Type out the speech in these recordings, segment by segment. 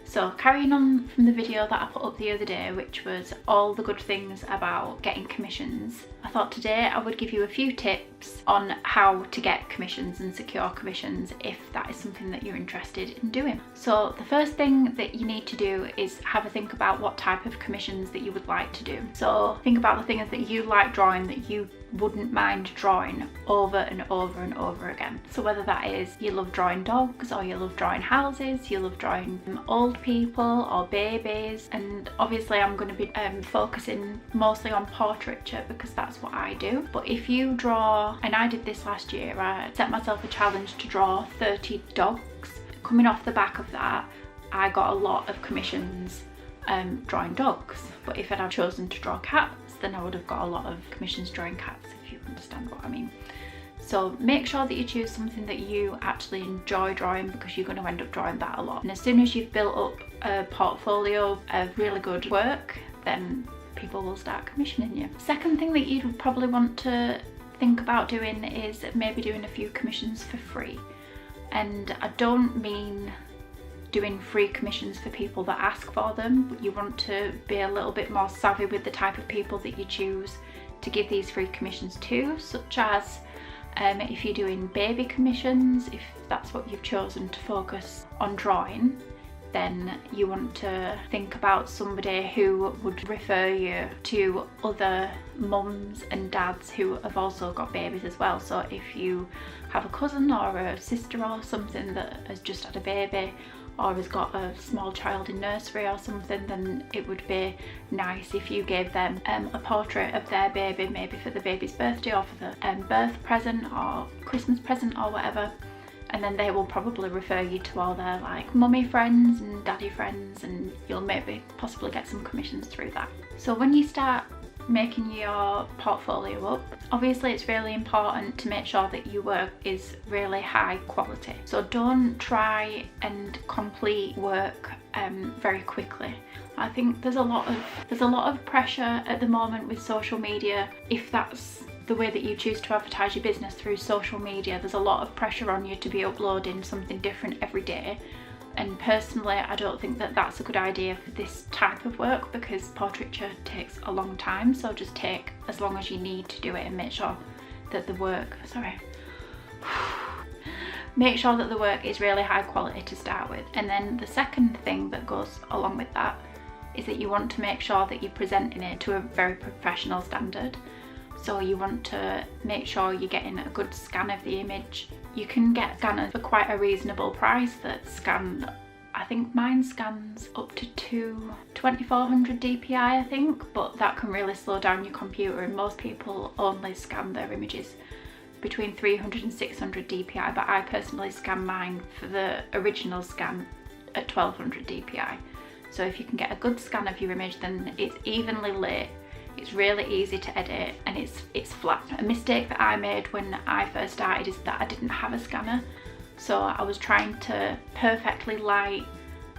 So carrying on from the video that I put up the other day, which was all the good things about getting commissions, I thought today I would give you a few tips on how to get commissions and secure commissions if that is something that you're interested in doing. So the first thing that you need to do is have a think about what type of commissions that you would like to do. So think about the things that you like drawing, that you wouldn't mind drawing over and over and over again. So whether that is you love drawing dogs, or you love drawing houses, you love drawing old people or babies, and obviously I'm going to be focusing mostly on portraiture because that's what I do. But if you draw, and I did this last year, I set myself a challenge to draw 30 dogs. Coming off the back of that, I got a lot of commissions drawing dogs, but if I'd have chosen to draw cats, then I would have got a lot of commissions drawing cats, if you understand what I mean. So make sure that you choose something that you actually enjoy drawing, because you're going to end up drawing that a lot. And as soon as you've built up a portfolio of really good work, then people will start commissioning you. Second thing that you'd probably want to think about doing is maybe doing a few commissions for free. And I don't mean doing free commissions for people that ask for them, but you want to be a little bit more savvy with the type of people that you choose to give these free commissions to, such as if you're doing baby commissions, if that's what you've chosen to focus on drawing, then you want to think about somebody who would refer you to other mums and dads who have also got babies as well. So if you have a cousin or a sister or something that has just had a baby, or has got a small child in nursery or something, then it would be nice if you gave them a portrait of their baby, maybe for the baby's birthday or for the birth present or Christmas present or whatever. And then they will probably refer you to all their like mummy friends and daddy friends, and you'll maybe possibly get some commissions through that. So when you start making your portfolio up, obviously it's really important to make sure that your work is really high quality. So don't try and complete work very quickly. I think there's a lot of pressure at the moment with social media. If that's the way that you choose to advertise your business, through social media, there's a lot of pressure on you to be uploading something different every day. And personally, I don't think that that's a good idea for this type of work, because portraiture takes a long time. So just take as long as you need to do it, and make sure that the work, make sure that the work is really high quality to start with. And then the second thing that goes along with that is that you want to make sure that you're presenting it to a very professional standard. So you want to make sure you're getting a good scan of the image. You can get scanners for quite a reasonable price that scan, I think mine scans up to 2400 dpi I think, but that can really slow down your computer, and most people only scan their images between 300 and 600 dpi, but I personally scan mine for the original scan at 1200 dpi. So if you can get a good scan of your image, then it's evenly lit, it's really easy to edit, and it's flat. A mistake that I made when I first started is that I didn't have a scanner. So I was trying to perfectly light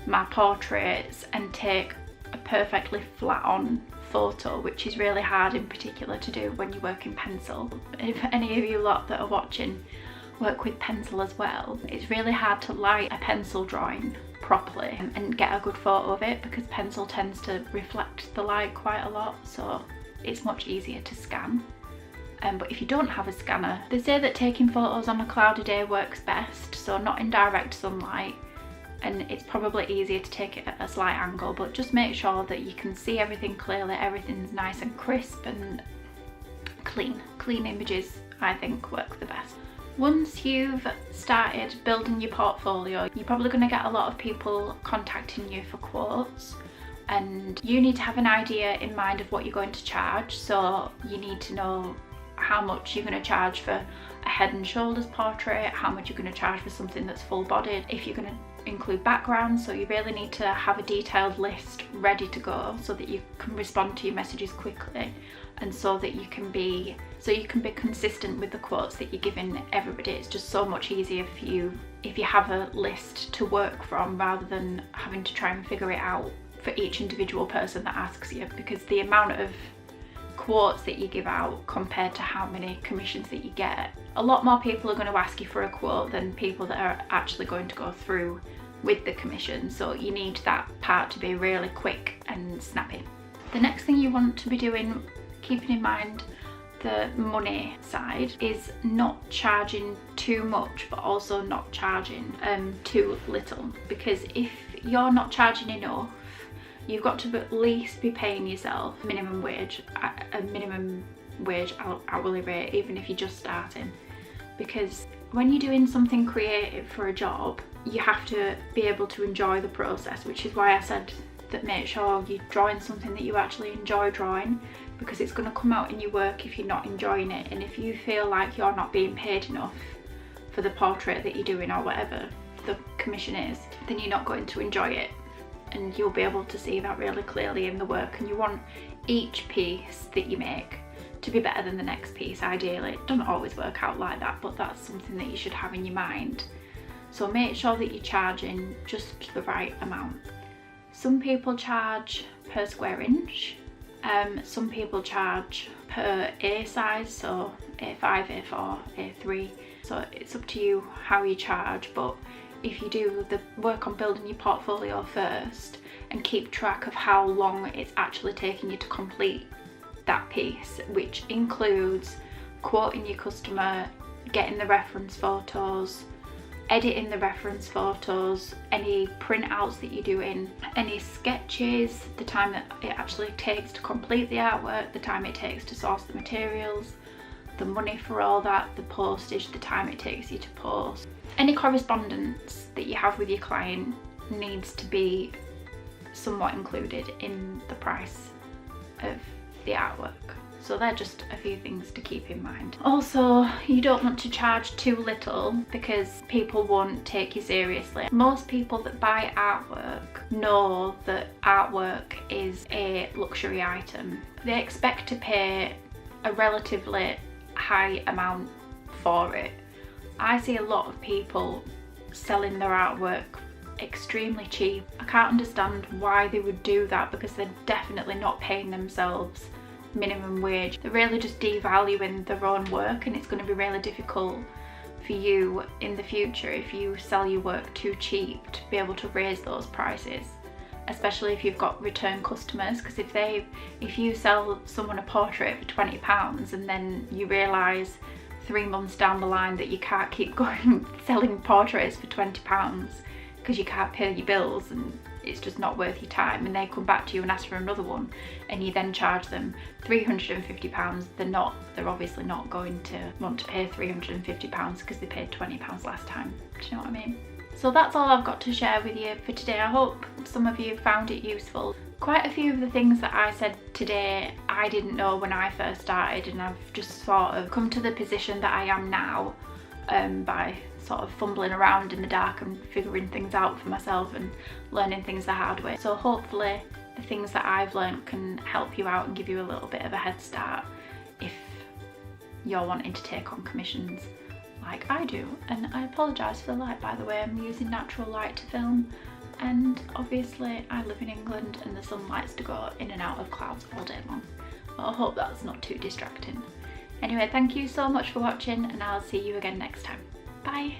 my portraits and take a perfectly flat on photo, which is really hard in particular to do when you work in pencil. If any of you lot that are watching work with pencil as well, it's really hard to light a pencil drawing properly and get a good photo of it, because pencil tends to reflect the light quite a lot, so it's much easier to scan. But if you don't have a scanner, they say that taking photos on a cloudy day works best, so not in direct sunlight, and it's probably easier to take it at a slight angle, but just make sure that you can see everything clearly, everything's nice and crisp and clean. Clean images, I think, work the best. Once you've started building your portfolio, you're probably going to get a lot of people contacting you for quotes, and you need to have an idea in mind of what you're going to charge. So you need to know how much you're going to charge for a head and shoulders portrait, how much you're going to charge for something that's full bodied, if you're going to include backgrounds. So you really need to have a detailed list ready to go so that you can respond to your messages quickly, and so that you can be consistent with the quotes that you're giving everybody. It's just so much easier for you if you have a list to work from, rather than having to try and figure it out for each individual person that asks you, because the amount of quotes that you give out compared to how many commissions that you get, a lot more people are going to ask you for a quote than people that are actually going to go through with the commission, so you need that part to be really quick and snappy. The next thing you want to be doing, keeping in mind the money side, is not charging too much but also not charging too little, because if you're not charging enough, you've got to at least be paying yourself minimum wage, a minimum wage hourly rate, even if you're just starting. Because when you're doing something creative for a job, you have to be able to enjoy the process, which is why I said that make sure you're drawing something that you actually enjoy drawing, because it's going to come out in your work if you're not enjoying it. And if you feel like you're not being paid enough for the portrait that you're doing or whatever the commission is, then you're not going to enjoy it, and you'll be able to see that really clearly in the work. And you want each piece that you make to be better than the next piece, ideally. It doesn't always work out like that, but that's something that you should have in your mind. So make sure that you're charging just the right amount. Some people charge per square inch, some people charge per A size, so A5, A4, A3. So it's up to you how you charge, but if you do the work on building your portfolio first and keep track of how long it's actually taking you to complete that piece, which includes quoting your customer, getting the reference photos, editing the reference photos, any printouts that you're doing, any sketches, the time that it actually takes to complete the artwork, the time it takes to source the materials, the money for all that, the postage, the time it takes you to post. Any correspondence that you have with your client needs to be somewhat included in the price of the artwork. So they're just a few things to keep in mind. Also, you don't want to charge too little because people won't take you seriously. Most people that buy artwork know that artwork is a luxury item. They expect to pay a relatively high amount for it. I see a lot of people selling their artwork extremely cheap. I can't understand why they would do that, because they're definitely not paying themselves minimum wage. They're really just devaluing their own work, and it's going to be really difficult for you in the future if you sell your work too cheap to be able to raise those prices, especially if you've got return customers. Because if you sell someone a portrait for £20 and then you realise 3 months down the line that you can't keep going selling portraits for £20 because you can't pay your bills and it's just not worth your time, and they come back to you and ask for another one, and you then charge them £350, they're obviously not going to want to pay £350 because they paid £20 last time. Do you know what I mean? So that's all I've got to share with you for today. I hope some of you found it useful. Quite a few of the things that I said today I didn't know when I first started, and I've just sort of come to the position that I am now by sort of fumbling around in the dark and figuring things out for myself and learning things the hard way. So hopefully the things that I've learned can help you out and give you a little bit of a head start if you're wanting to take on commissions like I do. And I apologise for the light, by the way. I'm using natural light to film, and obviously I live in England and the sun likes to go in and out of clouds all day long, but I hope that's not too distracting. Anyway, thank you so much for watching, and I'll see you again next time. Bye!